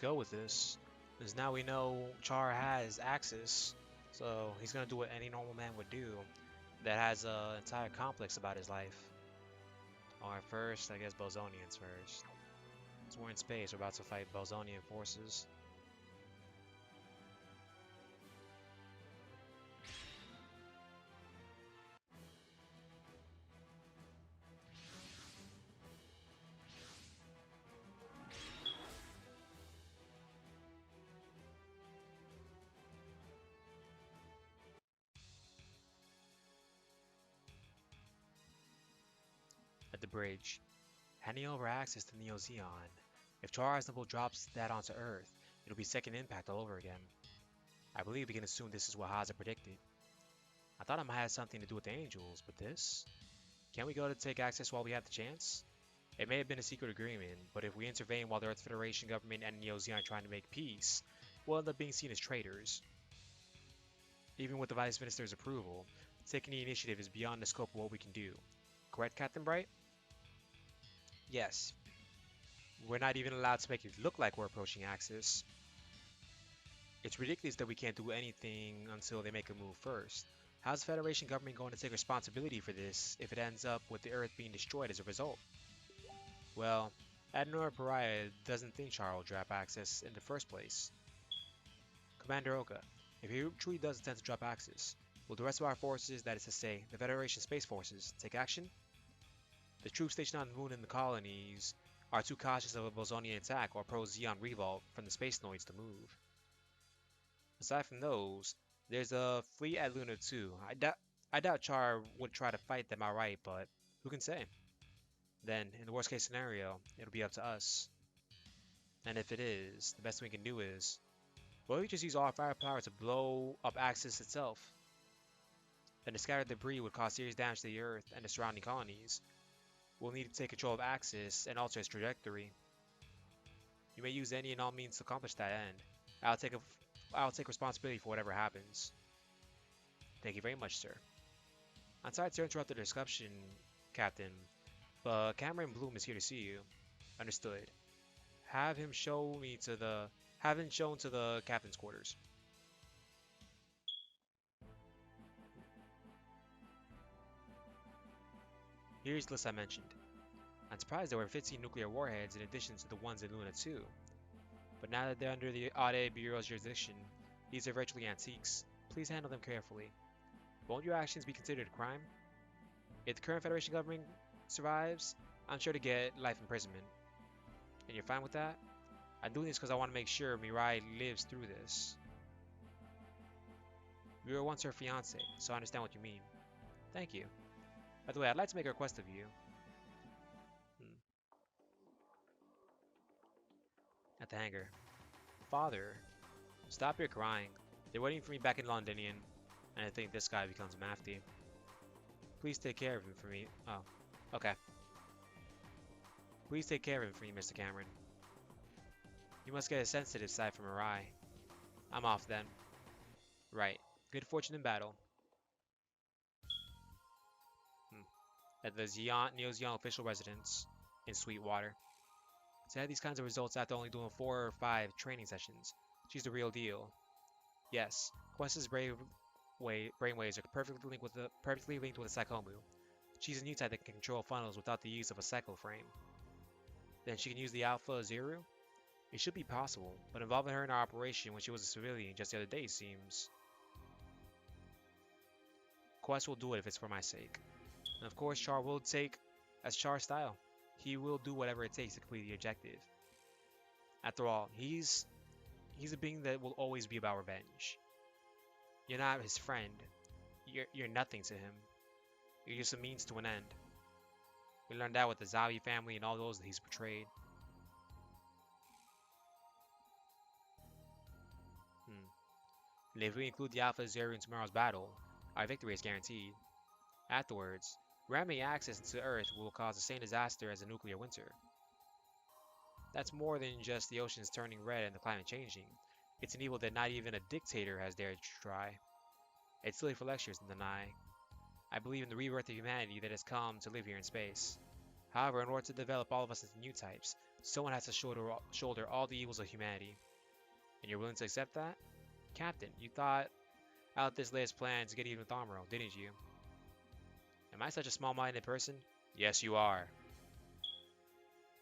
go with this. Because now we know Char has access, so he's gonna do what any normal man would do that has an entire complex about his life. Alright, first, I guess Bozonians first. So we're in space, we're about to fight Bozonian forces. At the bridge, handing over access to Neo Zeon. If Char Aznable drops that onto Earth, it'll be second impact all over again. I believe we can assume this is what Haza predicted. I thought it might have something to do with the angels, but this? Can't we go to take access while we have the chance? It may have been a secret agreement, but if we intervene while the Earth Federation government and Neo Zeon are trying to make peace, we'll end up being seen as traitors. Even with the Vice Minister's approval, taking the initiative is beyond the scope of what we can do. Correct, Captain Bright? Yes. We're not even allowed to make it look like we're approaching Axis. It's ridiculous that we can't do anything until they make a move first. How's the Federation government going to take responsibility for this if it ends up with the Earth being destroyed as a result? Well, Admiral Pariah doesn't think Char will drop Axis in the first place. Commander Oka, if he truly does intend to drop Axis, will the rest of our forces, that is to say, the Federation Space Forces, take action? The troops stationed on the moon and the colonies are too cautious of a Bosonian attack or pro-Zeon revolt from the space noids to move. Aside from those, there's a fleet at Luna too. I doubt Char would try to fight them outright, but who can say? Then, in the worst case scenario, it'll be up to us. And if it is, the best we can do is, well, we just use all our firepower to blow up Axis itself. Then the scattered debris would cause serious damage to the Earth and the surrounding colonies. We'll need to take control of Axis and alter its trajectory. You may use any and all means to accomplish that end. I'll take responsibility for whatever happens. Thank you very much, sir. I'm sorry to interrupt the discussion, Captain, but Cameron Bloom is here to see you. Understood. Have him shown to the captain's quarters. Here's the list I mentioned. I'm surprised there were 15 nuclear warheads in addition to the ones in Luna 2. But now that they're under the Audit Bureau's jurisdiction, these are virtually antiques. Please handle them carefully. Won't your actions be considered a crime? If the current Federation government survives, I'm sure to get life imprisonment. And you're fine with that? I'm doing this because I want to make sure Mirai lives through this. You were once her fiance, so I understand what you mean. Thank you. By the way, I'd like to make a request of you. At the hangar. Father, stop your crying. They're waiting for me back in Londinian, and I think this guy becomes Mafty. Please take care of him for me. Oh, okay. Please take care of him for me, Mr. Cameron. You must get a sensitive side from Mirai. I'm off then. Right. Good fortune in battle. At the Neo Zeon official residence in Sweetwater. To have these kinds of results after only doing 4 or 5 training sessions. She's the real deal. Yes, Quess's brainwaves are perfectly linked with the Psychomu. She's a new type that can control funnels without the use of a cycle frame. Then she can use the Alpha Zero? It should be possible, but involving her in our operation when she was a civilian just the other day seems... Quest will do it if it's for my sake. And of course Char will take, as Char's style, he will do whatever it takes to complete the objective. After all, he's a being that will always be about revenge. You're not his friend. You're nothing to him. You're just a means to an end. We learned that with the Zawi family and all those that he's betrayed. And if we include the Alpha Zero in tomorrow's battle, our victory is guaranteed. Afterwards, ramming access into Earth will cause the same disaster as a nuclear winter. That's more than just the oceans turning red and the climate changing. It's an evil that not even a dictator has dared to try. It's silly for lectures to deny. I believe in the rebirth of humanity that has come to live here in space. However, in order to develop all of us into new types, someone has to shoulder all the evils of humanity. And you're willing to accept that? Captain, you thought out this latest plan to get even with Amuro, didn't you? Am I such a small-minded person? Yes, you are.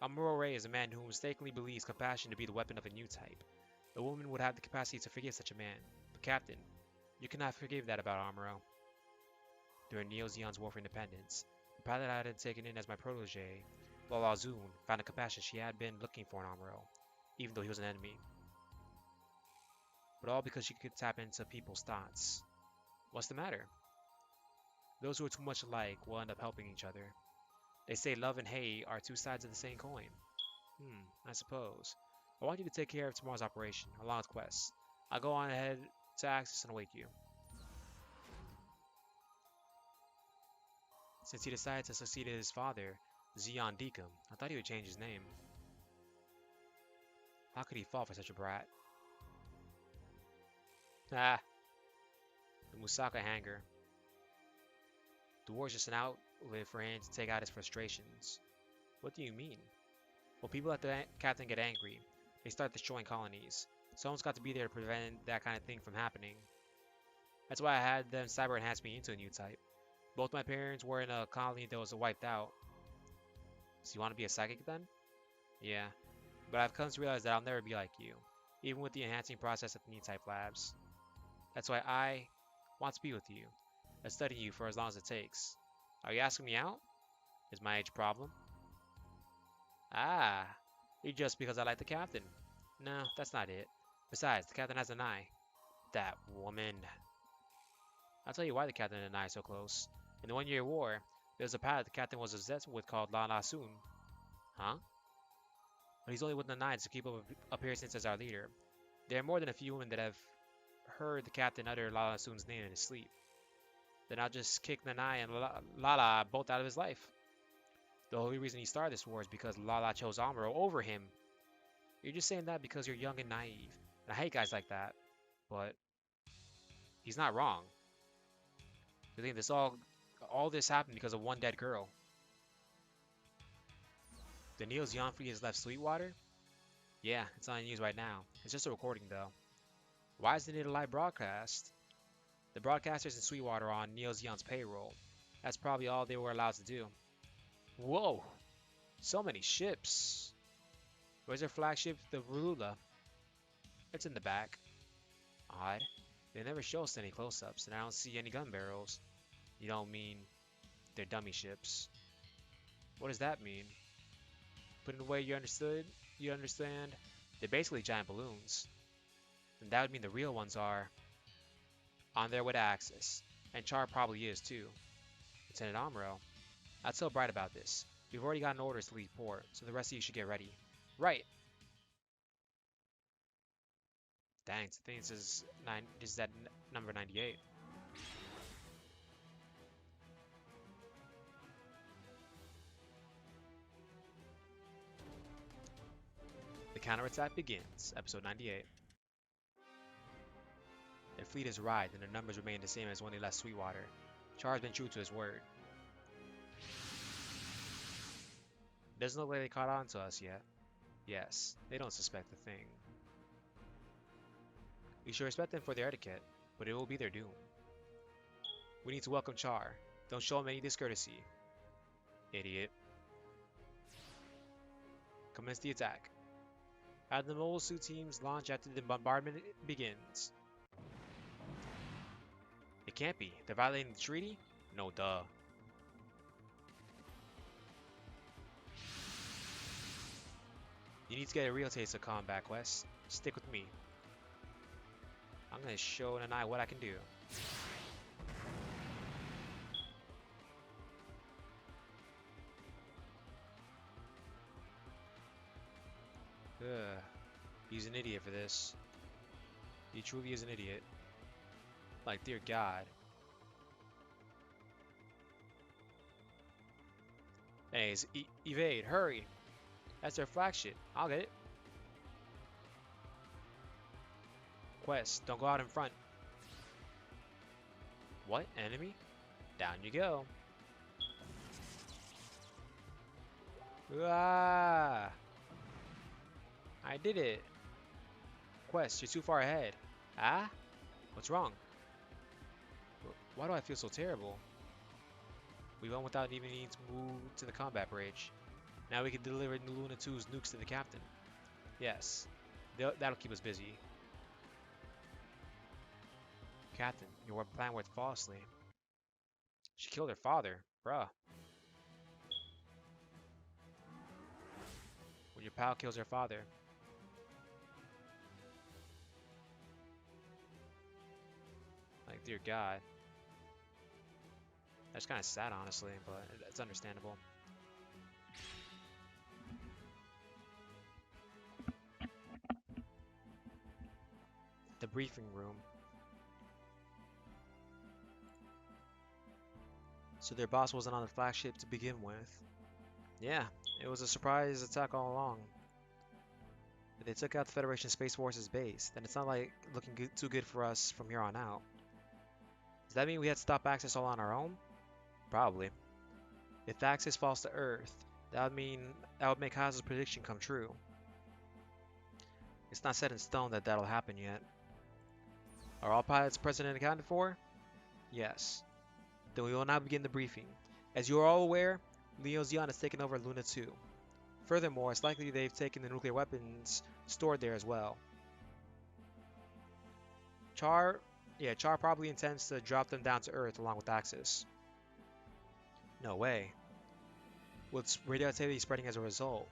Amuro Ray is a man who mistakenly believes compassion to be the weapon of a new type. A woman would have the capacity to forgive such a man. But Captain, you cannot forgive that about Amuro. During Neo-Zeon's War for Independence, the pilot I had taken in as my protege, Lala Zun, found a compassion she had been looking for in Amuro, even though he was an enemy. But all because she could tap into people's thoughts. What's the matter? Those who are too much alike will end up helping each other. They say love and hate are two sides of the same coin. I suppose. I want you to take care of tomorrow's operation, along with Quess. I'll go on ahead to Axis and await you. Since he decided to succeed his father, Zeon Deacon, I thought he would change his name. How could he fall for such a brat? Ah, the Musaka hanger. The war's just an outlet for him to take out his frustrations. What do you mean? When people at the captain get angry, they start destroying colonies. Someone's got to be there to prevent that kind of thing from happening. That's why I had them cyber enhance me into a new type. Both my parents were in a colony that was wiped out. So you want to be a psychic then? Yeah, but I've come to realize that I'll never be like you, even with the enhancing process at the new type labs. That's why I want to be with you, and study you for as long as it takes. Are you asking me out? Is my age a problem? Ah, you're just because I like the captain. No, that's not it. Besides, the captain has an eye. That woman. I'll tell you why the captain and I are so close. In the 1-year war, there was a pilot the captain was obsessed with called La La Soon. Huh? But he's only with the Nines to keep up appearances as our leader. There are more than a few women that have heard the captain utter Lala Soon's name in his sleep. Then I'll just kick Nanai and Lala both out of his life. The only reason he started this war is because Lala chose Amuro over him. You're just saying that because you're young and naive. And I hate guys like that. But he's not wrong. You think all this happened because of one dead girl. The Neo-Zeon fleet has left Sweetwater? Yeah, it's on the news right now. It's just a recording though. Why isn't it a live broadcast? The broadcasters in Sweetwater are on Neo-Zeon's payroll. That's probably all they were allowed to do. Whoa! So many ships! Where's their flagship, the Rulula? It's in the back. Odd. They never show us any close-ups, and I don't see any gun barrels. You don't mean they're dummy ships. What does that mean? Put in a way you understood? You understand? They're basically giant balloons. And that would mean the real ones are on their way to Axis. And Char probably is too. Lieutenant Amuro, I'll tell Bright about this. We've already gotten orders to leave port, so the rest of you should get ready. Right. Dang, I think this is that number 98. The counterattack begins, episode 98. Their fleet has arrived and their numbers remain the same as when they left Sweetwater. Char has been true to his word. Doesn't look like they caught on to us yet. Yes, they don't suspect a thing. We should respect them for their etiquette, but it will be their doom. We need to welcome Char. Don't show him any discourtesy. Idiot. Commence the attack. Have the mobile suit teams launch after the bombardment begins. It can't be. They're violating the treaty? No duh. You need to get a real taste of combat, Quess. Stick with me. I'm gonna show Nanai what I can do. Ugh. He's an idiot for this. He truly is an idiot. Like, dear God. Anyways, evade, hurry! That's their flagship. I'll get it. Quest, don't go out in front. What? Enemy? Down you go. Ah! I did it. Quest, you're too far ahead. Ah? What's wrong? Why do I feel so terrible? We went without even needing to move to the combat bridge. Now we can deliver Luna 2's nukes to the captain. Yes. That'll keep us busy. Captain, your plan worked flawlessly. She killed her father. Bruh. When your pal kills her father. Like, dear God. That's kind of sad, honestly, but it's understandable. The briefing room. So their boss wasn't on the flagship to begin with. Yeah, it was a surprise attack all along. If they took out the Federation Space Force's base, then it's not like looking too good for us from here on out. Does that mean we had to stop Axis all on our own? Probably. If Axis falls to Earth, that would make Haas's prediction come true. It's not set in stone that that'll happen yet. Are all pilots present and accounted for? Yes. Then we will now begin the briefing. As you are all aware, Zeon has taken over Luna 2. Furthermore, it's likely they've taken the nuclear weapons stored there as well. Char probably intends to drop them down to Earth along with Axis. No way. With radioactivity spreading as a result,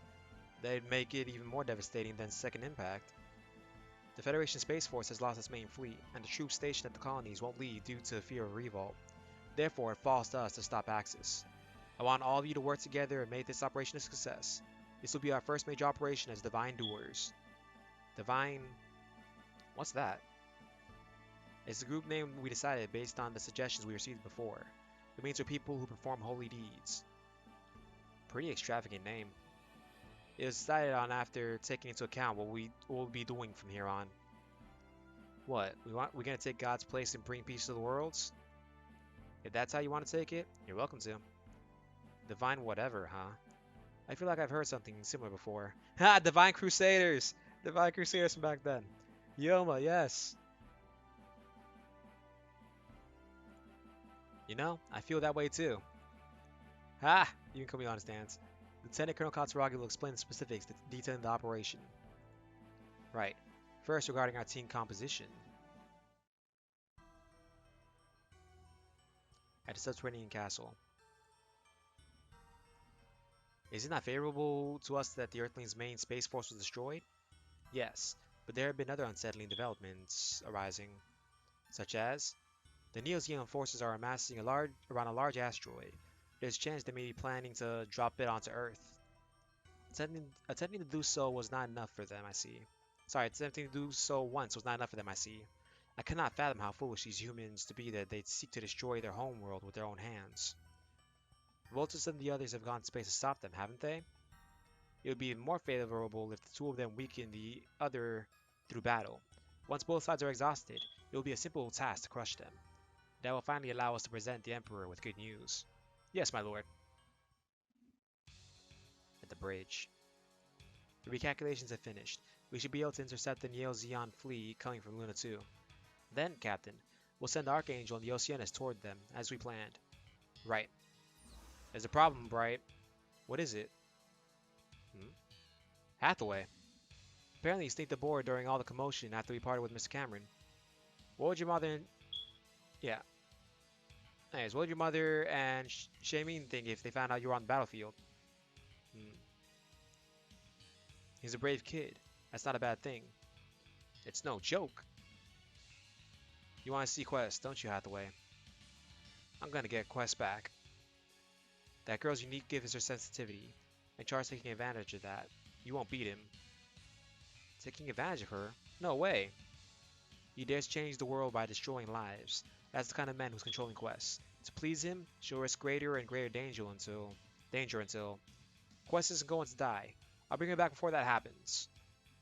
they'd make it even more devastating than Second Impact. The Federation Space Force has lost its main fleet, and the troops stationed at the colonies won't leave due to fear of revolt. Therefore, it falls to us to stop Axis. I want all of you to work together and make this operation a success. This will be our first major operation as Divine Doers. Divine... What's that? It's the group name we decided based on the suggestions we received before. It means we're people who perform holy deeds. Pretty extravagant name. It was decided on after taking into account what we'll be doing from here on. What? We're gonna take God's place and bring peace to the worlds? If that's how you want to take it, you're welcome to. Divine whatever, huh? I feel like I've heard something similar before. Ha! Divine Crusaders! Divine Crusaders from back then. Yoma, yes. You know, I feel that way too. Ha! You can call me on his stance. Lieutenant Colonel Katsuragi will explain the specifics detailing the operation. Right. First, regarding our team composition. At the subterranean castle. Is it not favorable to us that the Earthlings' main space force was destroyed? Yes, but there have been other unsettling developments arising, such as the Neo-Zeon forces are amassing around a large asteroid. There's a chance they may be planning to drop it onto Earth. Attempting to do so was not enough for them, I see. Sorry, attempting to do so once was not enough for them, I see. I cannot fathom how foolish these humans to be that they'd seek to destroy their homeworld with their own hands. Voltus and the others have gone to space to stop them, haven't they? It would be more favorable if the two of them weaken the other through battle. Once both sides are exhausted, it will be a simple task to crush them. That will finally allow us to present the Emperor with good news. Yes, my lord. At the bridge. The recalculations have finished. We should be able to intercept the Neo-Zeon fleet coming from Luna 2. Then, Captain, we'll send Archangel and the Oceanus toward them, as we planned. Right. There's a problem, Bright. What is it? Hathaway. Apparently he sneaked aboard during all the commotion after we parted with Mr. Cameron. What would your mother and... Yeah. Anyways, what would your mother and Shamin think if they found out you were on the battlefield? He's a brave kid. That's not a bad thing. It's no joke. You want to see Quess, don't you, Hathaway? I'm gonna get Quess back. That girl's unique gift is her sensitivity, and Char's taking advantage of that. You won't beat him. Taking advantage of her? No way. He dares change the world by destroying lives. That's the kind of man who's controlling Quess. To please him, she'll risk greater and greater danger until Quess isn't going to die. I'll bring him back before that happens.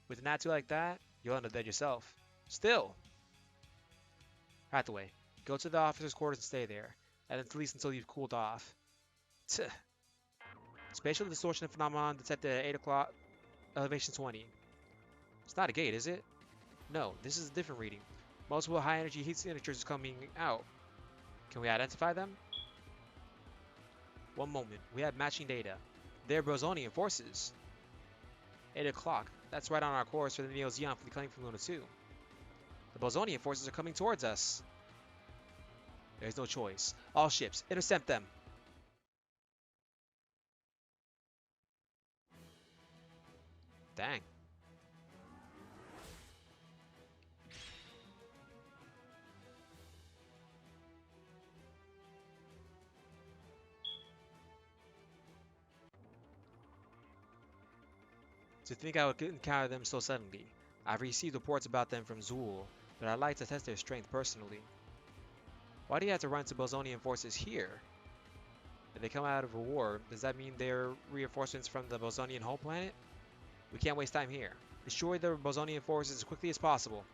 With an attitude like that, you'll end up dead yourself. Still! Hathaway, go to the officer's quarters and stay there, at least until you've cooled off. Tch. Spatial distortion phenomenon detected at 8 o'clock, elevation 20. It's not a gate, is it? No, this is a different reading. Multiple high energy heat signatures coming out. Can we identify them? One moment. We have matching data. They're bozoanian forces. 8 o'clock. That's right on our course for the Neo-Zeon fleet coming from Luna 2. The bozoanian forces are coming towards us. There's no choice. All ships, intercept them. Dang. To think I would encounter them so suddenly. I've received reports about them from Zool, but I'd like to test their strength personally. Why do you have to run to Bosonian forces here? If they come out of a war, does that mean they're reinforcements from the Bosonian home planet? We can't waste time here. Destroy the Bosonian forces as quickly as possible.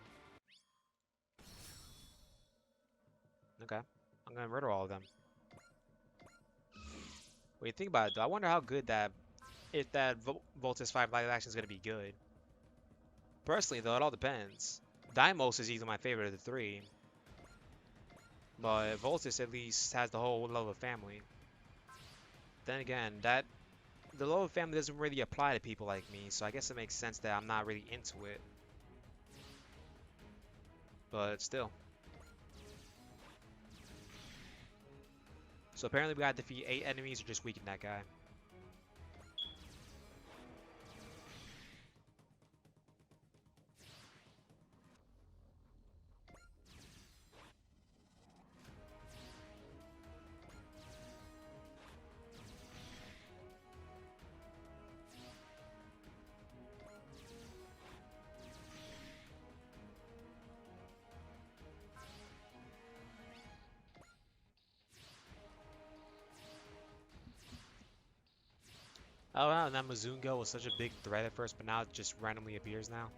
Okay. I'm gonna murder all of them. What do you think about it though? I wonder how good that if that Voltus 5 live action is gonna be good. Personally though, it all depends. Deimos is easily my favorite of the three. But Voltus at least has the whole Lola family. Then again, that the Lola family doesn't really apply to people like me, so I guess it makes sense that I'm not really into it. But still. So apparently we gotta defeat 8 enemies or just weaken that guy. Oh wow, and that Mazungo was such a big threat at first, but now it just randomly appears now.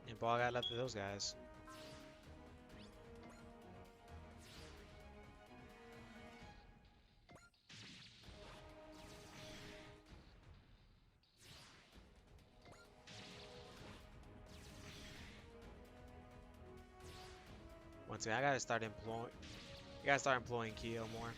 And all I got left of those guys. Once again, I gotta start employing Kyo more.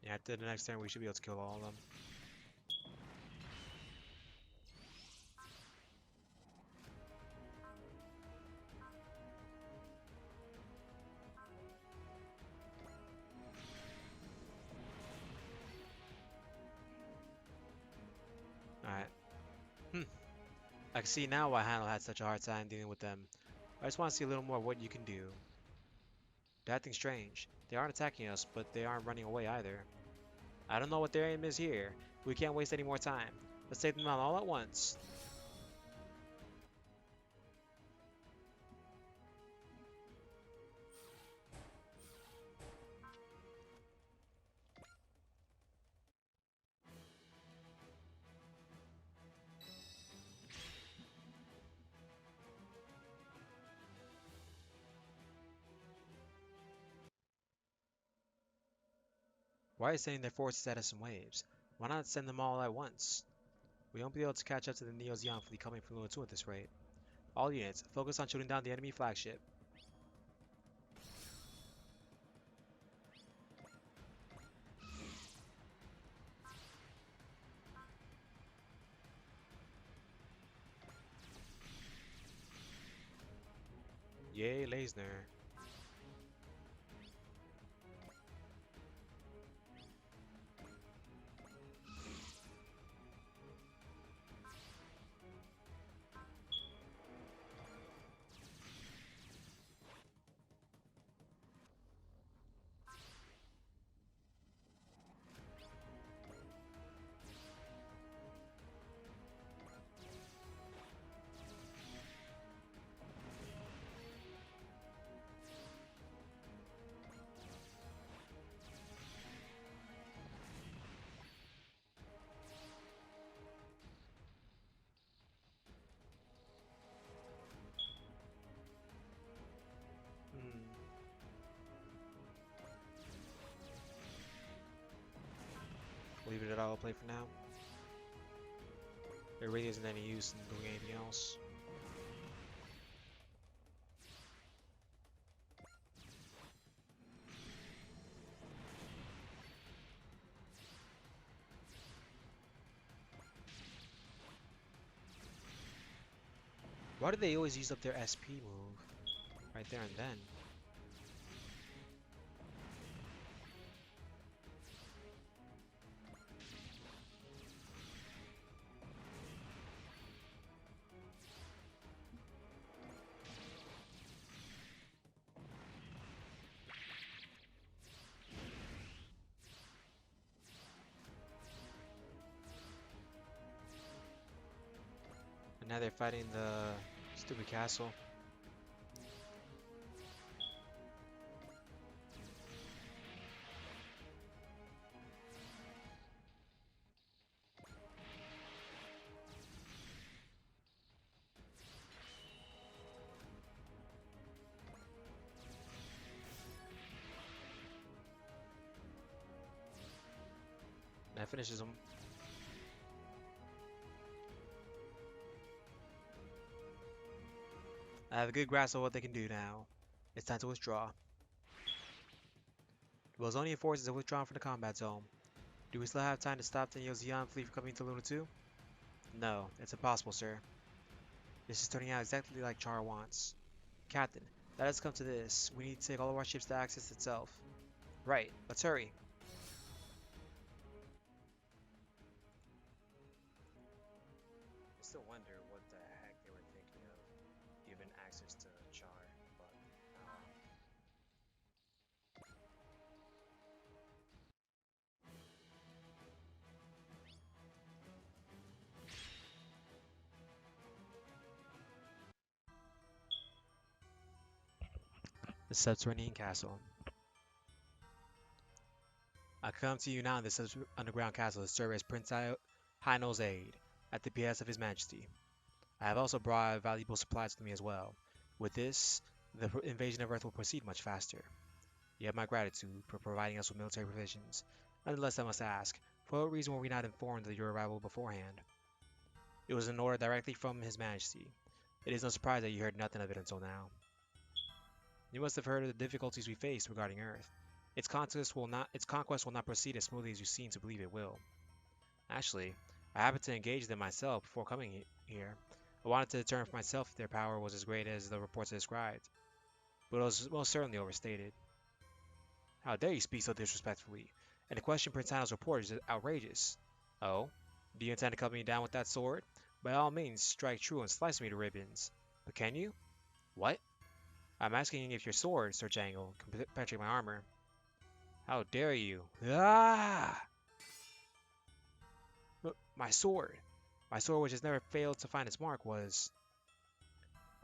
Yeah, after the next turn, we should be able to kill all of them. Alright. I can see now why Heinel had such a hard time dealing with them. I just want to see a little more of what you can do. They're acting strange. They aren't attacking us, but they aren't running away either. I don't know what their aim is here. We can't waste any more time. Let's take them out all at once. Why are you sending their forces at us in waves? Why not send them all at once? We won't be able to catch up to the Neo-Zeon fleet coming from Luna 2 at this rate. All units, focus on shooting down the enemy flagship. Yay, Leisner. Hmm. Leave it at all play for now. There really isn't any use in doing anything else. Why do they always use up their SP move? Right there and then. And now they're fighting the stupid castle. That finishes them. I have a good grasp of what they can do now. It's time to withdraw. The Bozonian forces have withdrawn from the combat zone. Do we still have time to stop the Zeon fleet from coming to Luna 2? No, it's impossible, sir. This is turning out exactly like Char wants. Captain, let us come to this. We need to take all of our ships to Axis itself. Right, let's hurry. I still wonder what the heck they were thinking of giving access to Char, but the subterranean castle. I come to you now in this underground castle to serve as Prince Heinel's aide, at the behest of His Majesty. I have also brought valuable supplies with me as well. With this, the invasion of Earth will proceed much faster. You have my gratitude for providing us with military provisions. Nonetheless, I must ask, for what reason were we not informed of your arrival beforehand? It was an order directly from His Majesty. It is no surprise that you heard nothing of it until now. You must have heard of the difficulties we face regarding Earth. Its conquest will not proceed as smoothly as you seem to believe it will. Actually, I happened to engage them myself before coming here. I wanted to determine for myself if their power was as great as the reports described, but it was most certainly overstated. How dare you speak so disrespectfully? And the question Prince Heinel's report is outrageous. Oh? Do you intend to cut me down with that sword? By all means, strike true and slice me to ribbons. But can you? What? I'm asking if your sword, Sir Jangle, can penetrate my armor. How dare you? Ah! My sword! My sword, which has never failed to find its mark, was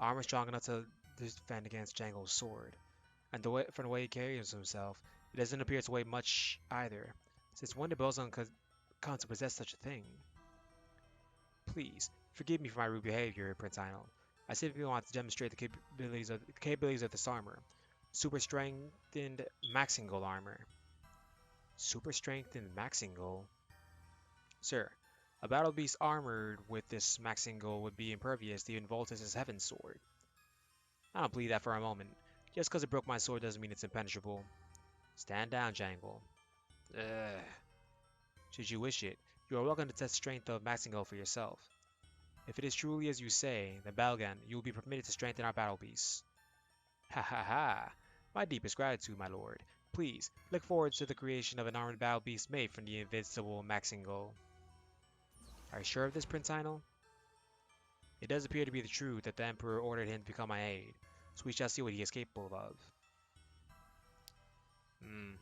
armor strong enough to defend against Jangle's sword. And from the way he carries himself, it doesn't appear to weigh much either. Since when did Balgan could come to possess such a thing? Please, forgive me for my rude behavior, Prince Heinel. I simply want to demonstrate the capabilities of this armor. Super strengthened Maxing Gold armor. Super strengthened Maxingle. Sir, a battle beast armored with this Maxingle would be impervious to even Voltus' Heaven Sword. I don't believe that for a moment. Just because it broke my sword doesn't mean it's impenetrable. Stand down, Jangle. Ugh. Should you wish it, you are welcome to test the strength of Maxingle for yourself. If it is truly as you say, the Balgan, you will be permitted to strengthen our battle beasts. Ha ha ha! My deepest gratitude, my lord. Please, look forward to the creation of an armored battle beast made from the invincible Maxingle. Are you sure of this, Prince Heinel? It does appear to be the truth that the Emperor ordered him to become my aide, so we shall see what he is capable of. Hmm.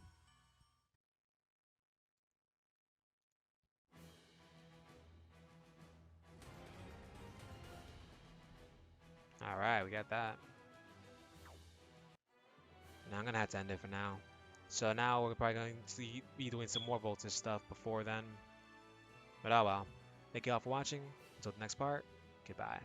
Alright, we got that. Now I'm gonna have to end it for now. So now we're probably going to be doing some more Voltage stuff before then. But oh well. Thank you all for watching. Until the next part, goodbye.